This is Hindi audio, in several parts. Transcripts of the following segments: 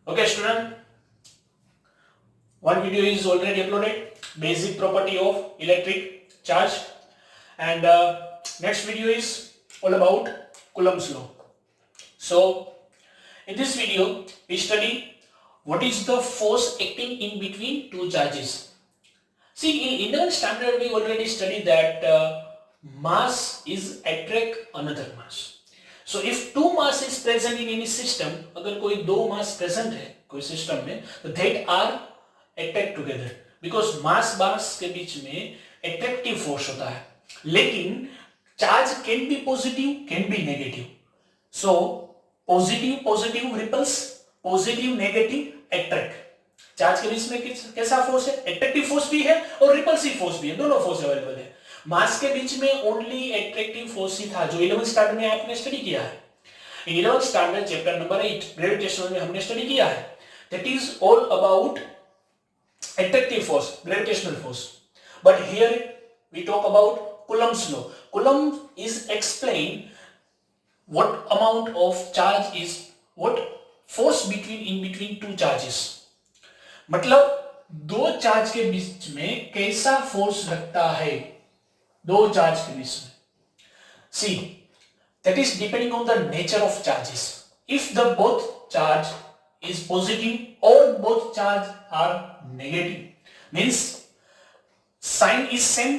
Okay, student. One video is already uploaded. Basic property of electric charge, and next video is all about Coulomb's law. So, in this video, we study what is the force acting in between two charges. See, in Indian standard, we already studied that mass is attract another mass. So if two mass is present in any system, अगर कोई दो mass present है कोई system में, तो that are attract together, because mass के बीच में attractive force होता है. लेकिन charge can be positive, can be negative. So positive repulse, positive negative attract. Charge के बीच में कैसा फोर्स है? एट्रैक्टिव फोर्स भी है और रिपल्सिव फोर्स भी है, दोनों फोर्स अवेलेबल है. मास के बीच में ओनली एट्रैक्टिव फोर्स ही था जो 11th स्टैंडर्ड में आपने स्टडी किया है. In 11th standard chapter number 8 gravitation में हमने स्टडी किया है. That is all about attractive force, gravitational force. But here we talk about Coulomb's law. Coulomb is explain what amount of charge is what force in between two charges. मतलब दो चार्ज के बीच में कैसा फोर्स लगता है दो चार्ज के बीच में. See, that is depending on the nature of charges. If the both charge is positive और both charge are negative means sign is same,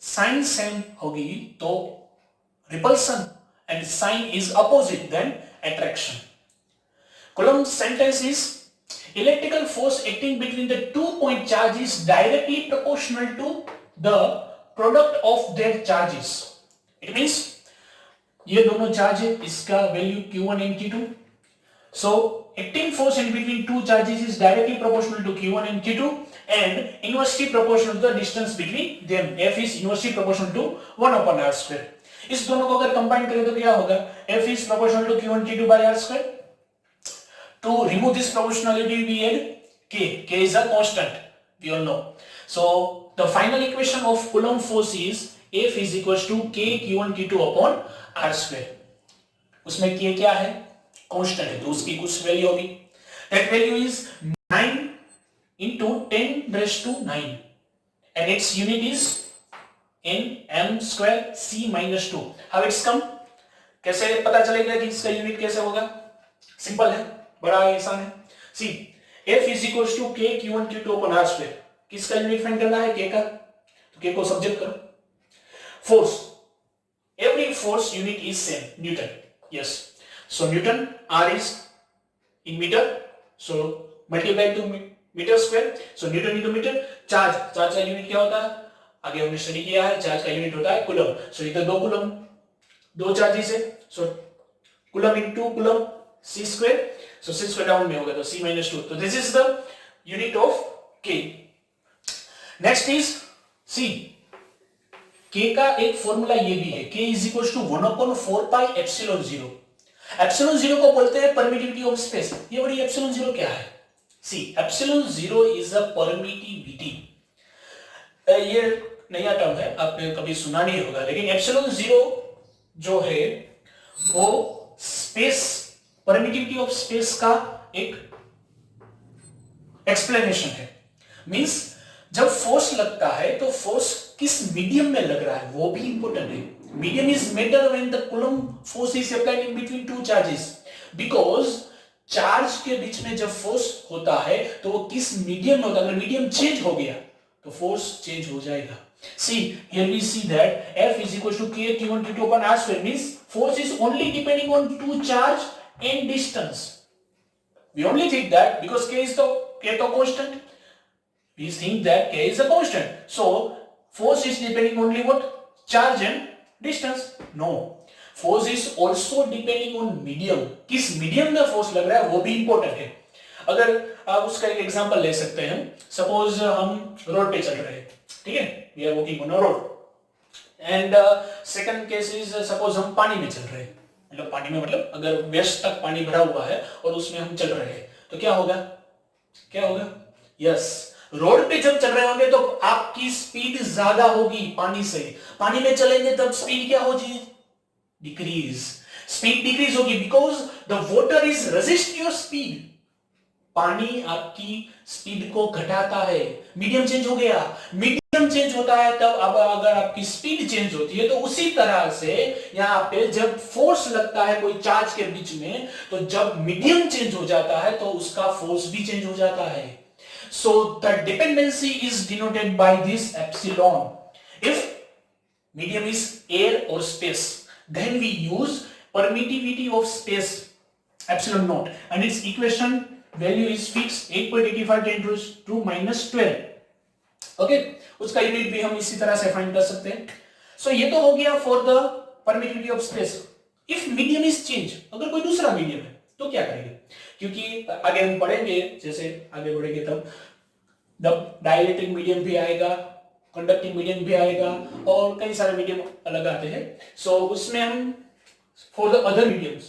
sign same होगी तो repulsion, and sign is opposite then attraction. Coulomb's sentence is electrical force acting between the 2 point charge is directly proportional to the product of their charges. It means ये दोनों चार्ज है, इसका value Q1 and Q2. So acting force in between two charges is directly proportional to Q1 and Q2 and inversely proportional to the distance between them. F is inversely proportional to 1 upon r square. इस दोनों को अगर कंबाइन करें तो क्या होगा? F is proportional to Q1 Q2 by r square. To remove this proportionality, we add K. K is a constant, we all know. So the final equation of Coulomb force is F is equals to K Q1 Q2 upon R square. उसमें K क्या है? Constant है, तो उसकी कुछ वैल्यू होगी. That value is 9 into 10 raised to 9, and its unit is m square c minus 2. How it's come? कैसे पता चलेगा कि इसका यूनिट कैसे होगा? सिंपल है, बड़ा आसान है. सी, F is equals to K Q1 Q2 upon R square. किसका यूनिट फाइंड करना है? K का. तो K को सब्जेक्ट करो. Force, every force unit is same, Newton. Yes. So Newton, R is in meter. So multiply to meter square. So Newton into meter. Charge का यूनिट क्या होता है? आगे हमने स्टडी किया है. चार्ज का यूनिट होता है कूलम. सो इधर दो कूलम, दो चार्जेस है. So coulomb into coulomb c square. So c square down में होगा तो c minus 2. तो this is the unit of K. Next is C. K का एक फॉर्मूला ये भी है. K is equals to 1 upon 4 pi epsilon 0. Epsilon 0 को बोलते हैं permittivity of space. ये बड़ी epsilon 0 क्या है? See, epsilon 0 is a permittivity. ये नया टर्म है, आपने कभी सुना नहीं होगा, लेकिन epsilon 0 जो है वो स्पेस, परमिटिविटी ऑफ स्पेस का एक एक्सप्लेनेशन है. मींस जब फोर्स लगता है तो फोर्स किस मीडियम में लग रहा है वो भी इंपॉर्टेंट है. Medium is matter when the coulomb force is applied in between two charges, because charge के बीच में जब फोर्स होता है तो वो किस मीडियम में होता है. अगर मीडियम चेंज हो गया तो फोर्स चेंज हो जाएगा. See, here we see that F is equals to K Q1 Q2 upon R square, means force is only depending on two charge and distance. We only think that because K is the constant, we think that K is a constant. So force is depending only what? Charge and distance. No, force is also depending on medium. किस medium में force लग रहा है वो भी important है. अगर आप उसका एक एग्जांपल ले सकते हैं. सपोज हम रोड पे चल रहे हैं, ठीक है, we are walking on a road, and second case is suppose हम पानी में चल रहे हैं. मतलब पानी में मतलब अगर वेस्ट तक पानी भरा हुआ है और उसमें हम चल रहे हैं तो क्या होगा? क्या होगा? यस, रोड पे जब चल रहे होंगे तो आपकी स्पीड ज्यादा होगी पानी से. पानी में चलेंगे तब स्पीड क्या होगी? डिक्रीज. स्पीड डिक्रीज होगी because the water is resist your speed. पानी आपकी स्पीड को घटाता है। मीडियम चेंज हो गया, मीडियम चेंज होता है तब अब अगर आपकी स्पीड चेंज होती है, तो उसी तरह से यहाँ पे जब फोर्स लगता है कोई चार्ज के बीच में, तो जब मीडियम चेंज हो जाता है तो उसका फोर्स भी चेंज हो जाता है। So the dependency is denoted by this epsilon. If medium is air or space, then we use permittivity of space epsilon naught, and its equation value is fixed 8.85 10 to minus 12. Okay, उसका यूनिट भी हम इसी तरह से फाइंड कर सकते हैं। सो ये तो हो गया for the permittivity of space. If medium is change, अगर कोई दूसरा मीडियम है तो क्या करेंगे, क्योंकि आगे हम पढ़ेंगे, जैसे आगे बढ़ेंगे तब डाइलेक्ट्रिक मीडियम भी आएगा, कंडक्टिंग मीडियम भी आएगा, और कई सारे मीडियम अलग आते हैं। सो उसमें हम फॉर द अदर मीडियम्स,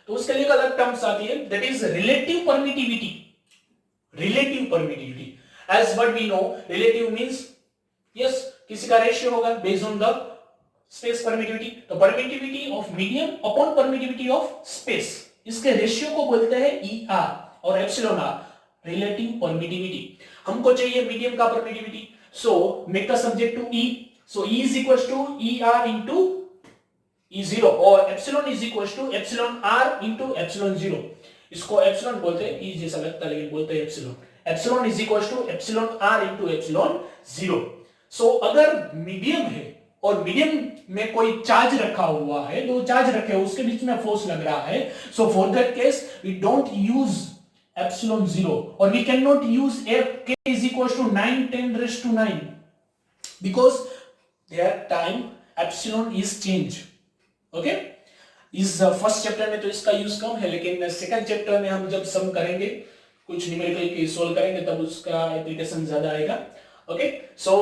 तो उसके लिए अलग टर्म्स आती है, that is relative permittivity. Relative permittivity, as what we know, relative means yes किसी का रेशियो होगा based on the space permittivity. तो permittivity of medium upon permittivity of space, इसके रेशियो को बोलते हैं ई आर और एप्सिलॉन आर, रिलेटिव परमिटिविटी। हमको चाहिए मीडियम का permittivity, so make the subject to e, so e is equals to e r into e zero, और epsilon is equals to epsilon r into epsilon zero. इसको एप्सिलॉन बोलते हैं, ई जैसा लगता है लेकिन बोलते हैं epsilon. Epsilon is equals to epsilon r into epsilon zero. So अगर मीडियम है और मीडियम में कोई चार्ज रखा हुआ है, दो चार्ज रखे हैं, उसके बीच में फोर्स लग रहा है, so for that case we don't use epsilon 0, or we cannot use f k is equals to 9 10 raised to 9 because their time epsilon is change. Okay, इस फर्स्ट चैप्टर में तो इसका यूज कम है, लेकिन सेकंड चैप्टर में हम जब सम करेंगे, कुछ न्यूमेरिकल की सोल्व करेंगे, तब उसका एप्लीकेशन ज्यादा आएगा। ओके, सो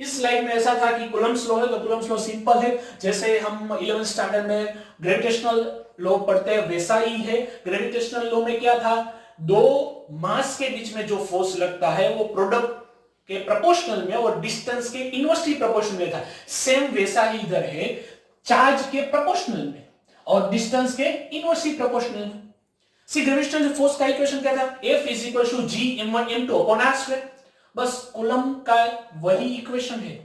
इस स्लाइड में ऐसा था कि कूलम्ब्स लॉ है, तो कूलम्ब्स लॉ सिंपल है, जैसे हम 11th स्टैंडर्ड में ग्रेविटेशनल लॉ पढ़ते हैं वैसा ही है। ग्रेविटेशनल लॉ में क्या था, दो मास के बीच में जो फोर्स लगता है वो प्रोडक्ट के प्रोपोर्शनल में और डिस्टेंस के इनवर्सली प्रोपोर्शनल में था। सेम वैसा ही इधर है, चार्ज के प्रोपोर्शनल में और डिस्टेंस के इनवर्सली प्रोपोर्शनल में। सी ग्रेविटेशनल फोर्स का इक्वेशन क्या था, F is equal to G m1 m2 upon r square. बस कूलम्ब का वही इक्वेशन है,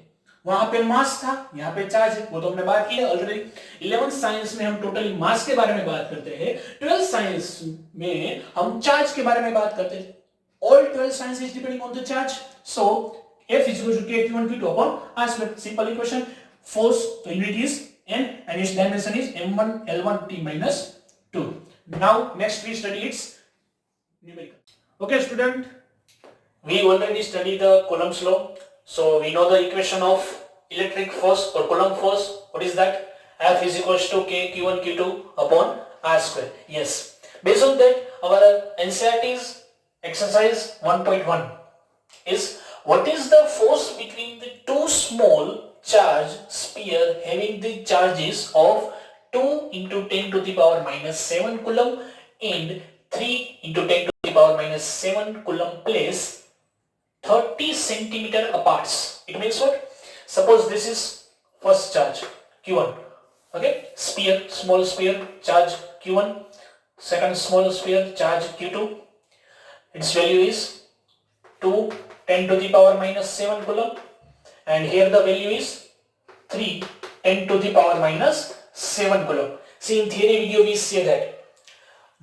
वहां पे मास था, यहाँ पे चार्ज है, वो तो हमने बात की है ऑलरेडी। 11th साइंस में हम टोटली मास के बारे में बात करते हैं, 12th साइंस में हम चार्ज के बारे में बात करते हैं। All 12th science is depending on the charge, so F is equal to k1 q2 upon r square. Simple equation. Force तो unit is n and its dimension is m1 l1 t minus 2. Now next we study its numerical. Okay student, we already studied the Coulomb's law. So we know the equation of electric force or Coulomb force. What is that? F is equals to k q1 q2 upon r square. Yes. Based on that, our NCERT's exercise 1.1 is what is the force between the two small charge sphere having the charges of 2 into 10 to the power minus 7 coulomb and 3 into 10 to the power minus 7 coulomb placed 30 centimeter apart. It means what? Suppose this is first charge q1, okay, sphere, small sphere, charge q1, second small sphere, charge q2, its value is 2 10 to the power minus 7 coulomb, and here the value is 3 10 to the power minus 7 coulomb. See, in theory video we say that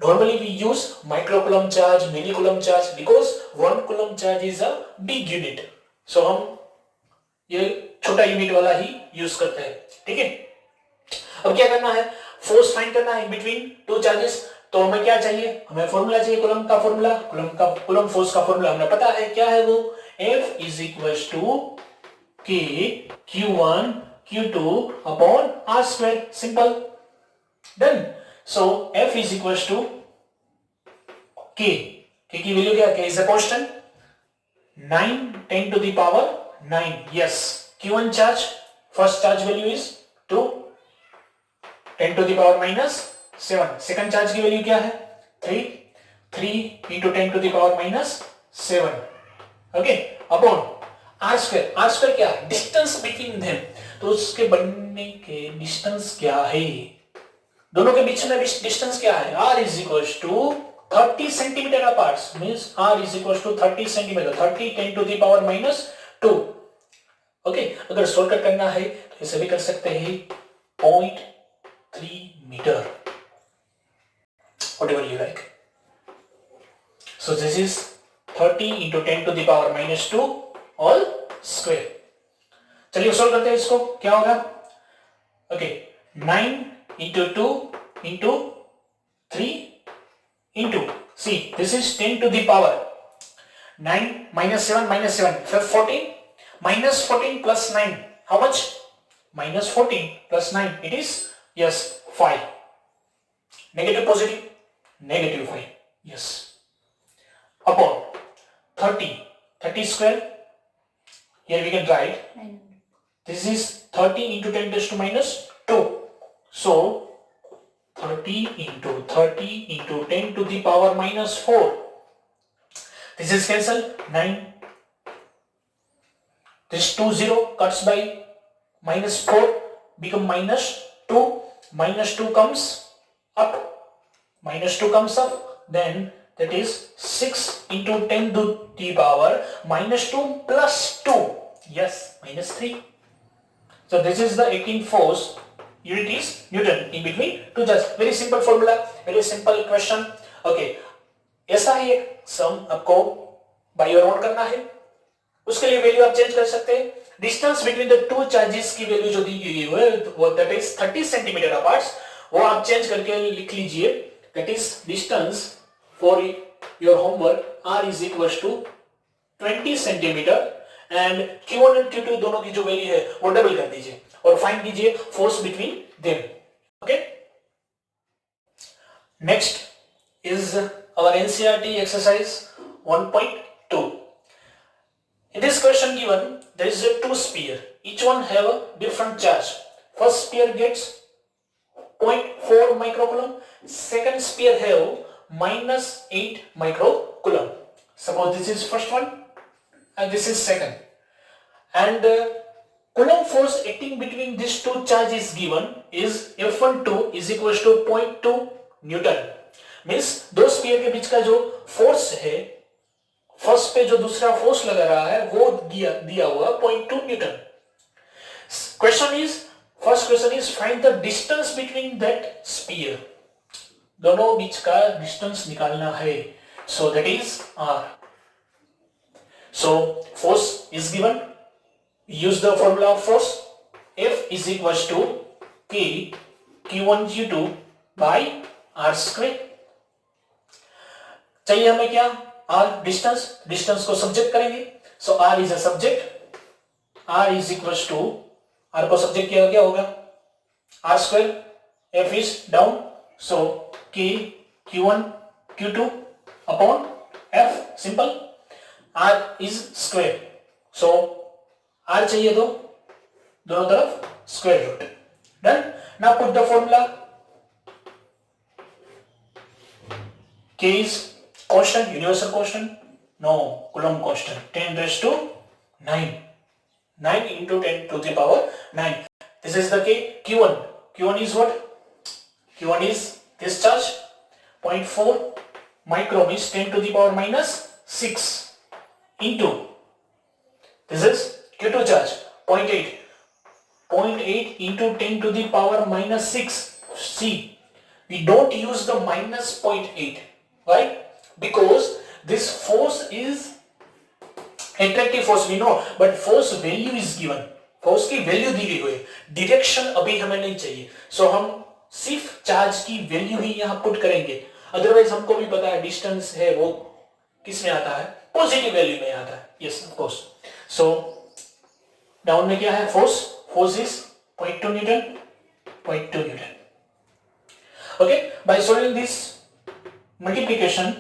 normally we use microcoulomb charge, millicoulomb charge, because 1 coulomb charge is a big unit. So हम ये छोटा यूनिट वाला ही यूज करते हैं, ठीक है। अब क्या करना है, फोर्स फाइंड करना है बिटवीन टू चार्जेस। तो हमें क्या चाहिए, हमें फॉर्मूला चाहिए कूलम्ब का फॉर्मूला। कूलम्ब फोर्स का फॉर्मूला हमें पता है, क्या है वो, F is equals to K Q1 Q2 upon R square. Simple, done. So F is equals to K. K की वैल्यू क्या है, K is a constant, 9 10 to the power 9. Yes. Q1 charge, first charge value is 2 10 to the power minus 7. Second charge की वैल्यू क्या है, 3 into 10 to the power minus 7. Okay. Upon R square. R square क्या है, डिस्टेंस बिटवीन देम। तो उसके बनने के डिस्टेंस क्या है, दोनों के बीच में डिस्टेंस क्या है, R is equal to 30 centimeter apart means r is equals to 30 centimeter, 30 10 to the power minus 2. Okay, अगर शॉर्टकट करना है तो इसे भी कर सकते हैं 0.3 metre, whatever you like. So this is 30 into 10 to the power minus 2 all square. चलिए सॉल्व करते हैं इसको, क्या होगा? Okay, 9 into 2 into 3 into, see this is 10 to the power 9 minus 7 minus 7 14 minus 14 plus 9, how much? Minus 14 plus 9, it is, yes, 5. Negative positive? Negative 5, yes. Upon 30 square, here we can write, this is 30 into 10 raised to minus 2. So 30 into 10 to the power minus 4. This is cancelled, 9. This 2 0 cuts by minus 4 become minus 2. Minus 2 comes up. Minus 2 comes up. Then that is 6 into 10 to the power minus 2 plus 2. Yes, minus 3. So this is the 18th force. Unit is Newton. In between two just very simple formula, very simple question. Okay, ऐसा ही एक सम आपको बाय योर ओन करना है. उसके लिए वैल्यू आप चेंज कर सकते हैं. Distance between the two charges की वैल्यू जो दी गई है वो दैट इज 30 सेंटीमीटर अपार्ट, वो आप चेंज करके लिख लीजिए. That is distance for your homework r is equals to 20 centimetre and q1 and q2 दोनों की जो वैल्यू है वो डबल कर दीजिए और फाइंड कीजिए force between them. Okay, next is our NCERT exercise 1.2. In this question given, there is a two sphere. Each one have a different charge. First sphere gets 0.4 microcoulomb. Second sphere have minus 8 microcoulomb. Suppose this is first one and this is second. And coulomb force acting between these two charges given is F12 is equals to 0.2 Newton. Means दो sphere के बीच का जो force है, फर्स्ट पे जो दूसरा फोर्स लगा रहा है वो दिया हुआ 0.2 newton. Question is, first question is find the distance between that sphere. दोनों बीच का डिस्टेंस निकालना है. So that is r. So force is given, use the formula of force. F is equals to K Q1 Q2 by r square. चाहिए हमें क्या? r distance. डिस्टेंस को सब्जेक्ट करेंगे. So r is a subject. r is equals to, r को सब्जेक्ट किया क्या होगा? r square. f is down, so k q1 q2 upon f. Simple. r is square, so r चाहिए तो दोनों तरफ square root. Done. Now put the formula. k is constant, universal constant? No, Coulomb constant. 10 raised to 9. 9 into 10 to the power 9. This is the K. Q1. Q1 is what? Q1 is this charge. 0.4 micro means 10 to the power minus 6 into, this is Q2 charge. 0.8. 0.8 into 10 to the power minus 6. See, we don't use the minus 0.8. Why? Because this force is attractive force, we know, but force value is given. force की वैल्यू दी गई है, डायरेक्शन अभी हमें नहीं चाहिए. सो हम सिर्फ चार्ज की वैल्यू ही यहाँ पुट करेंगे. अदरवाइज हमको भी पता है डिस्टेंस है वो किस में आता है? पॉजिटिव वैल्यू में आता है. Yes, of course. So down में क्या है? Force. Force is 0.2 Newton. 0.2 Newton. Okay, by solving this multiplication,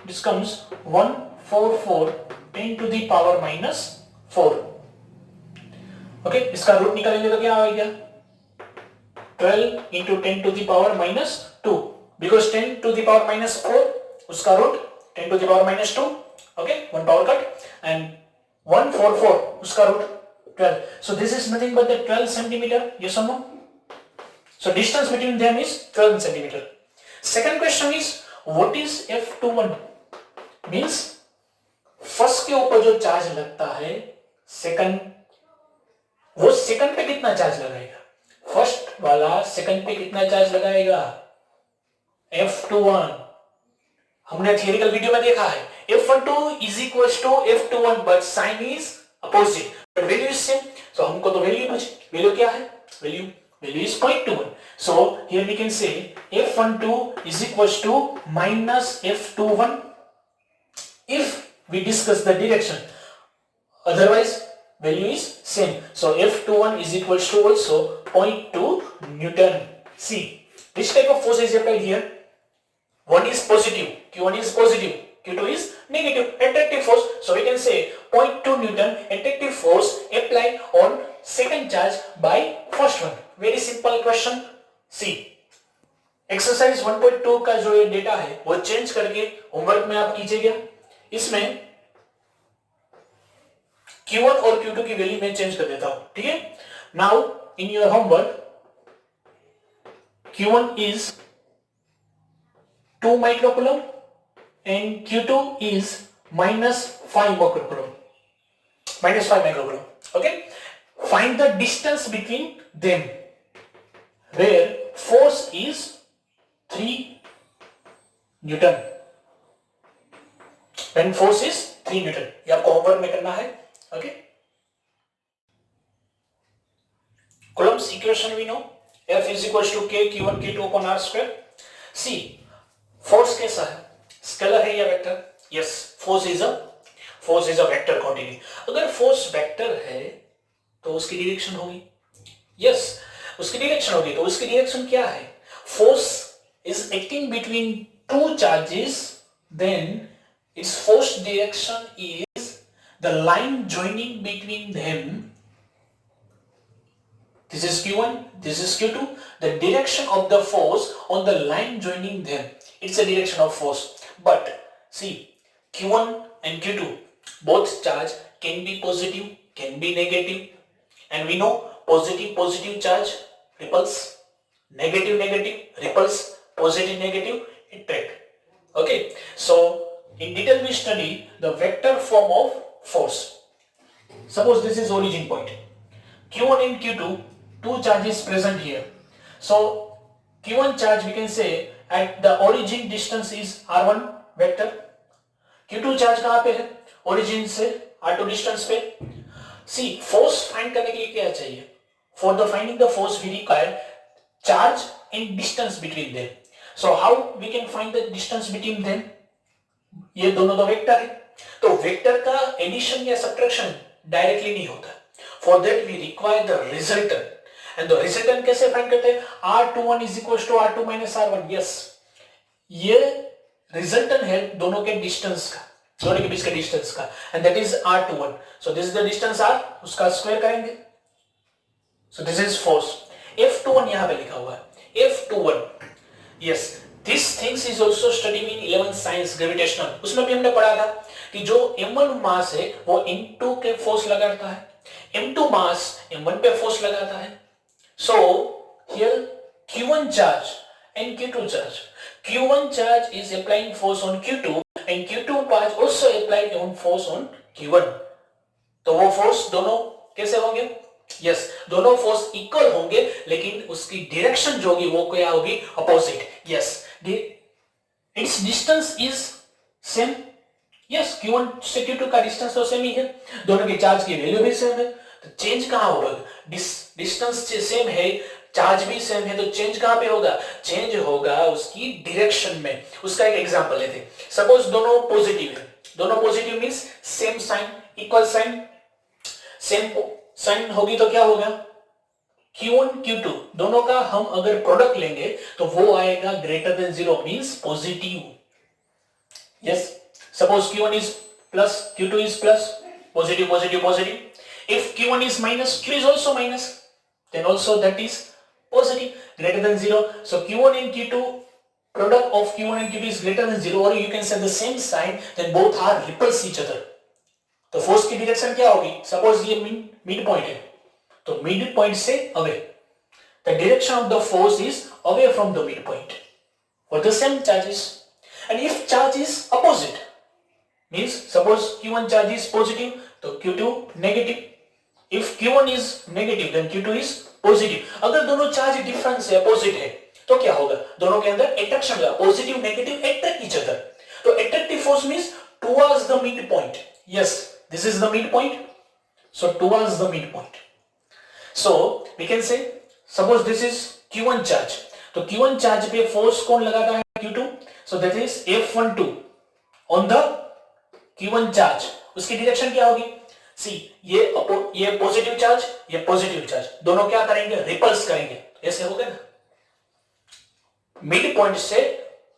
this comes 144 10 to the power minus 4. okay, इसका रूट निकालेंगे तो क्या आएगा? 12 into 10 to the power minus 2, because 10 to the power minus 4 उसका root 10 to the power minus 2. okay, one power cut, and 144 उसका root 12. so this is nothing but the 12 centimeter. yes or no? so distance between them is 12 centimeter. second question is what is F21 means first के ऊपर जो चार्ज लगता है सेकंड, वो सेकंड पे कितना चार्ज लगाएगा, फर्स्ट वाला सेकंड पे कितना चार्ज लगाएगा, F21। हमने थियोरिकल वीडियो में देखा है F12 is equal to F21 but sign is opposite but value is same. So हमको तो वैल्यू वैल्यू क्या है, value is 0.21। So here we can say F12 is equal to minus F21 if we discuss the direction, otherwise value is same. So F21 is equals to also 0.2 Newton. See, which type of force is applied here? One is positive, Q1 is positive, Q2 is negative, attractive force. So we can say 0.2 Newton attractive force applied on second charge by first one. Very simple question. See, exercise 1.2 का जो ये डेटा है वो चेंज करके होमवर्क में आप कीजिएगा। इसमें Q1 और Q2 की वैल्यू मैं चेंज कर देता हूं, ठीक है। Now in your homework Q1 is 2 microcoulomb and Q2 is minus 5 microcoulomb. Okay. Find the distance between them where force is 3 Newton. When force is 3 Newton. ये आपको होमवर्क में करना है। Okay. Coulomb's equation we know. F is equals to K Q1 Q2 upon R square. See. Force कैसा है, स्केलर है या vector? Yes, force is a vector quantity. अगर फोर्स वेक्टर है तो उसकी डायरेक्शन होगी, यस उसकी डायरेक्शन होगी। तो उसकी डायरेक्शन क्या है, force is acting between two charges, then its force direction is the line joining between them. This is Q1, this is Q2. The direction of the force on the line joining them, it's a direction of force. But see, Q1 and Q2, both charge can be positive, can be negative. And we know positive charge repulse, negative repulse, positive attract. Okay, so in detail we study the vector form of force. Suppose this is origin point. Q1 and Q2, two charges present here. So Q1 charge we can say at the origin distance is R1 vector. Q2 charge कहाँ पे है, origin से R2 distance पे। See, force find करने के लिए क्या चाहिए? For the finding the force we require charge and distance between them. So how we can find the distance between them? ये दोनों तो वेक्टर है, तो वेक्टर का एडिशन या सब्ट्रैक्शन डायरेक्टली नहीं होता। For that we require the resultant. And the resultant कैसे फाइंड करते हैं? R21 is equals to R2 minus R1. Yes, ये resultant है दोनों के डिस्टेंस का, दोनों के बीच का डिस्टेंस का, and that is R21. So this is the distance R, उसका स्क्वायर करेंगे। So this is force. F21 यहाँ पे लिखा हुआ है, F21. Yes, this things is also studied in 11th science gravitational. उसमें भी हमने पढ़ा था कि जो M1 मास है वो M2 के फोर्स लगाता है, M2 मास M1 पे फोर्स लगाता है। So here Q1 charge and Q2 charge. Q1 charge is applying force on Q2 and Q2 charge also applying on force on Q1. तो वो फोर्स दोनों कैसे होंगे? Yes, दोनों फोर्स इक्वल होंगे लेकिन उसकी डायरेक्शन जो होगी वो क्या होगी? Opposite. Yes, its distance is same. Yes, Q1 से Q2 का डिस्टेंस तो सेम ही है, दोनों के चार्ज की वैल्यू भी सेम है, तो चेंज कहां होगा? डिस्टेंस सेम है, चार्ज भी सेम है, तो चेंज कहां पे होगा? चेंज होगा उसकी डायरेक्शन में। उसका एक एग्जांपल लेते हैं। सपोज दोनों पॉजिटिव है, दोनों positive means same sign, equal sign, same sign होगी तो क्या होगा? Q1 Q2 दोनों का हम अगर प्रोडक्ट लेंगे तो वो आएगा greater than 0 means positive. Yes, suppose Q1 is plus, Q2 is plus, positive. If Q1 is minus, Q is also minus, then also that is positive, greater than 0. So Q1 and Q2, product of Q1 and Q2 is greater than 0, or you can say the same sign, then both are repulse each other. तो फोर्स की डायरेक्शन क्या होगी? सपोज ये मिड पॉइंट है, तो मिड पॉइंट से away, the direction of the force is away from the midpoint for the same charges. And if charge is opposite, means suppose Q1 charge is positive, तो Q2 negative. If Q1 is negative, then Q2 is positive. अगर दोनों चार्ज डिफरेंस है, अपोजिट है, तो क्या होगा? दोनों के अंदर अट्रैक्शन होगा, positive negative attract each other. तो attractive force means towards the midpoint. Yes, this is the midpoint. So towards the midpoint. So we can say, suppose this is Q1 charge. तो Q1 charge पे फोर्स कौन लगाता है? Q2. So that is F12 on the Q1 charge. उसकी डायरेक्शन क्या होगी? सी ये पॉजिटिव चार्ज, ये पॉजिटिव चार्ज, दोनों क्या करेंगे? रिपल्स करेंगे. ऐसे हो गया ना, मिड पॉइंट से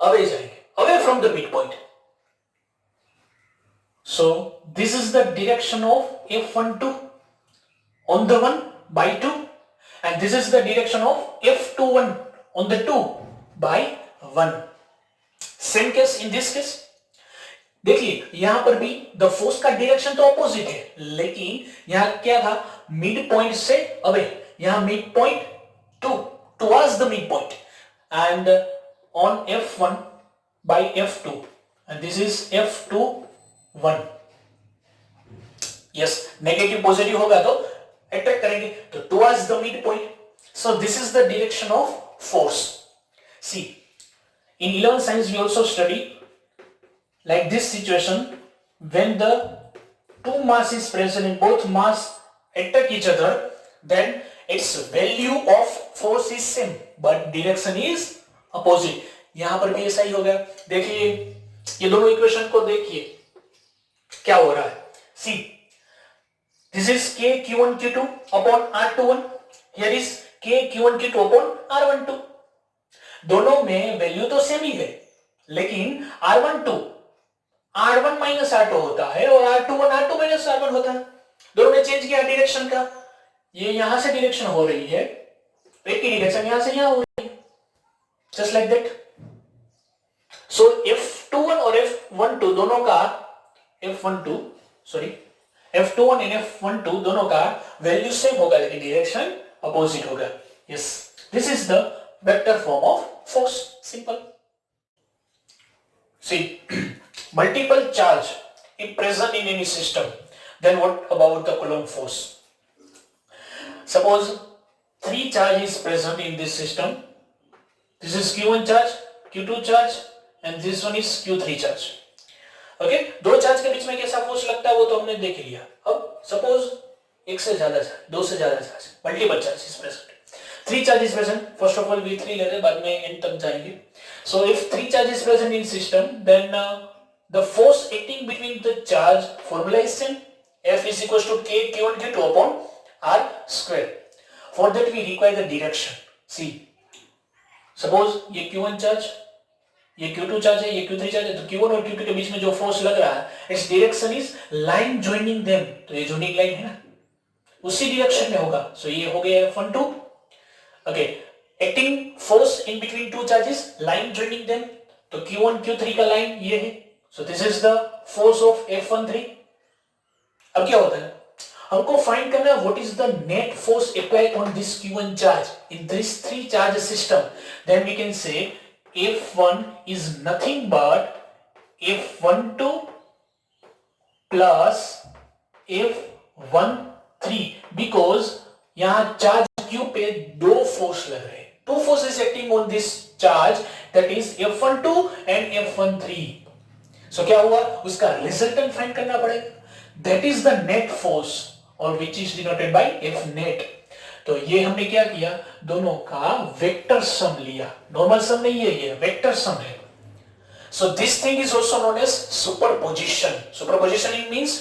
अवे जाएंगे, away from the mid point. So this is the direction of F12 on the 1 by 2 and this is the direction of F21 on the 2 by 1. Same case in this case. देखिए यहां पर भी द फोर्स का डायरेक्शन तो ऑपोजिट है, लेकिन यहां क्या था? मिड पॉइंट से अवे. यहां mid point towards the mid point and on F1 by F2 and this is F21. Yes, negative positive होगा तो अट्रैक्ट करेंगे, तो towards the mid point. So this is the direction of force. See, in 11th science we also study like this situation when the two mass is present and both mass attack each other, then its value of force is same but direction is opposite. यहां पर भी ऐसा ही हो गया. देखिए ये दोनों इक्वेशन को देखिए क्या हो रहा है. सी, this is K Q1 Q2 upon R21. Here is K Q1 Q2 upon R12. दोनों में वैल्यू तो सेम ही है, लेकिन R12 R1 माइनस R2 होता है और R21 R2 माइनस R1 होता है. दोनों ने चेंज किया डायरेक्शन का. ये यहां से डायरेक्शन हो रही है, एक ही डायरेक्शन यहां से यहां हो रही है, just like that. So F21 और F12 दोनों का F21 एंड F12 दोनों का वैल्यू सेम होगा, लेकिन डायरेक्शन अपोजिट होगा. Yes, this is the vector form of force. Simple. See, multiple charge if present in any system, then what about the Coulomb force? Suppose 3 charge is present in this system. This is Q1 charge, Q2 charge and this one is Q3 charge. Okay, दो चार्ज के बीच में कैसा फोर्स लगता है वो तो हमने देख लिया. अब सपोज एक से ज्यादा चार्ज, दो से ज्यादा charge, multiple charge is present. 3 charges present. First of all, we 3 ले रहे, बाद में n तक जाएंगे. So if 3 charges present in system, then the force acting between the charge formula is same. F is equals to K Q1 Q2 upon R square. For that we require the direction. See, suppose ये Q1 charge, ये Q2 charge है, ये Q3 charge है, तो Q1 और Q2 के बीच में जो force लग रहा है, its direction is line joining them. तो ये joining line है ना, उसी direction में होगा. So ये हो गया F12. Okay, acting force in between two charges, line joining them. तो Q1 Q3 का लाइन ये है. So this is the force of F13. अब क्या होता है, हमको फाइंड करना है what is the net force applied on this Q1 charge in this 3 charge system. Then we can say F1 is nothing but F12 plus F13 because यहाँ चार्ज Q पे दो फोर्स लग रहे हैं. Two forces acting on this charge, that is F12 and F13. So क्या हुआ, उसका रिजल्टेंट फाइंड करना पड़ेगा. That is the net force or which is denoted by F net. तो ये हमने क्या किया, दोनों का वेक्टर सम लिया. नॉर्मल सम नहीं है, ये वेक्टर सम है. So this thing is also known as superposition. Superposition means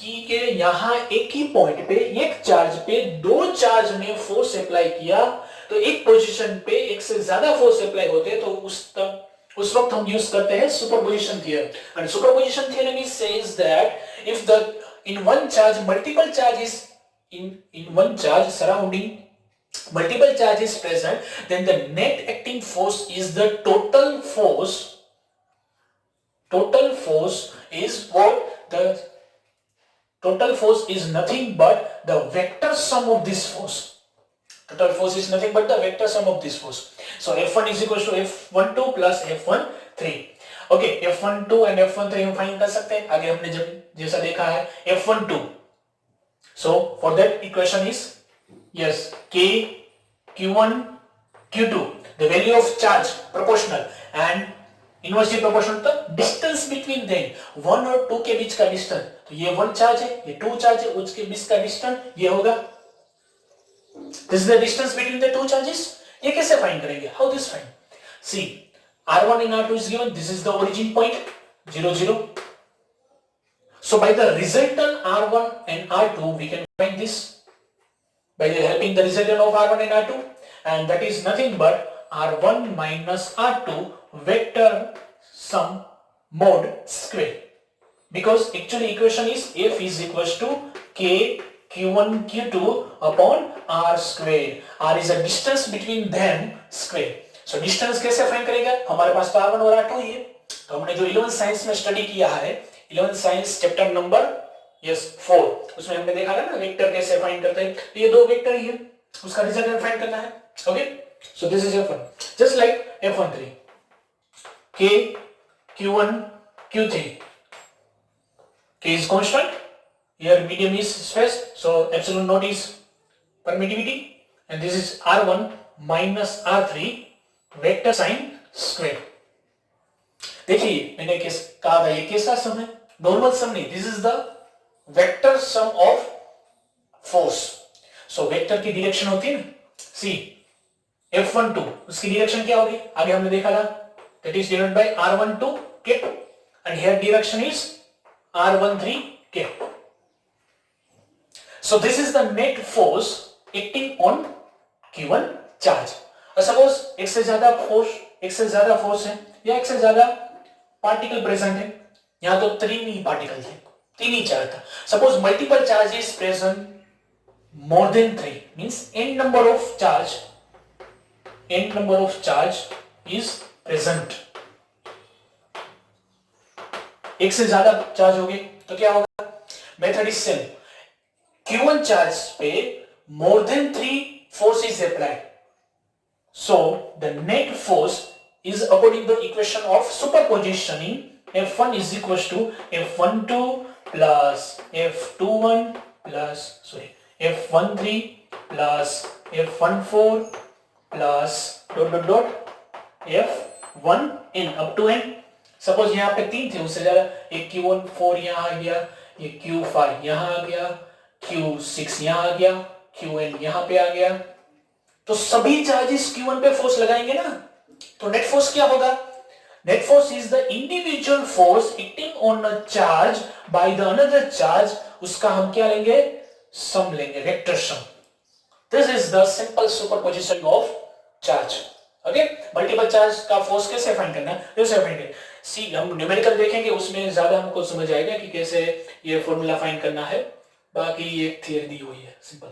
कि यहां एक ही पॉइंट पे, एक चार्ज पे दो चार्ज ने फोर्स अप्लाई किया, तो एक पोजीशन पे एक से ज्यादा फोर्स अप्लाई होते हैं, तो उस वक्त हम यूज करते हैं superposition theorem. And superposition theorem says that if the in one charge multiple charges in one charge surrounding multiple charges present, then the net acting force is the total force. Total force is what? The total force is nothing but the vector sum of this force. Total force is nothing but the vector sum of this force. So F1 is equal to F12 plus F13. Okay, F12 and F13 हम फाइंड कर सकते हैं आगे हमने जब जैसा देखा है F12. So for that equation is yes K Q1 Q2, the value of charge proportional and inversely proportional to distance between them, 1 और 2 के बीच का डिस्टेंस. तो ये 1 चार्ज है, ये 2 चार्ज है, उसके बीच का डिस्टेंस ये होगा. This is the distance between the two charges. ये कैसे फाइंड करेंगे? How this find? See, R1 and R2 is given. This is the origin point 0 0. So by the resultant R1 and R2 we can find this by helping the resultant of R1 and R2, and that is nothing but R1 minus R2 vector sum mod square, because actually equation is F is equals to K Q1 Q2 upon R square. R is a distance between them square. So distance कैसे फाइंड करेगा? हमारे पास तो R1 और R2 ही है. तो हमने जो 11th साइंस में स्टडी किया है, 11th साइंस चैप्टर नंबर 4, उसमें हमने देखा था ना वेक्टर कैसे फाइंड करते हैं. तो ये दो वेक्टर ही है, उसका रिजल्ट फाइंड करना है. Okay, so this is F1 just like F13 K Q1 Q3. K is constant, here medium is space, so epsilon naught is permittivity, and this is R1 minus R3 vector sign square. देखिए मैंने कहा था ये कैसा सम है? नॉर्मल सम नहीं, this is the vector sum of force. So vector की डायरेक्शन होती है ना, सी F12 उसकी डायरेक्शन क्या होगी? आगे हमने देखा था, that is denoted by R12 K, and here direction is R13 K. So this is the net force acting on Q1 charge. और सपोज एक से ज्यादा फोर्स है या एक से ज्यादा पार्टिकल प्रेजेंट है. यहां तो 3 ही पार्टिकल थे, 3 ही चार्ज था. Suppose multiple charge is present more than 3 means n number of charge is present. एक से ज्यादा चार्ज हो गए तो क्या होगा? Method is same. Q1 charge पे more than 3 force is applied. So the net force is according to the equation of superpositioning. F1 is equals to F12 plus F21 plus F13 plus F14 plus F1n up to n. Suppose यहाँ पे 3 थे, उससे ज्यादा एक Q14 यहाँ आ गया, ये Q5 यहाँ आ गया, Q6 यहाँ आ गया, Qn यहाँ पे आ गया. तो सभी चार्जेस Q1 पे फोर्स लगाएंगे ना, तो नेट फोर्स क्या होगा? Net force is the individual force acting on a charge by the another charge. उसका हम क्या लेंगे? सम लेंगे, vector sum. This is the simple superposition of charge. Okay, multiple charge का फोर्स कैसे फाइंड करना है? कैसे फाइंड करें? सी हम न्यूमेरिकल देखेंगे, उसमें ज्यादा हमको समझ आएगा कि कैसे ये फॉर्मूला फाइंड करना है. बाकी एक थियरी दी हुई है सिंपल.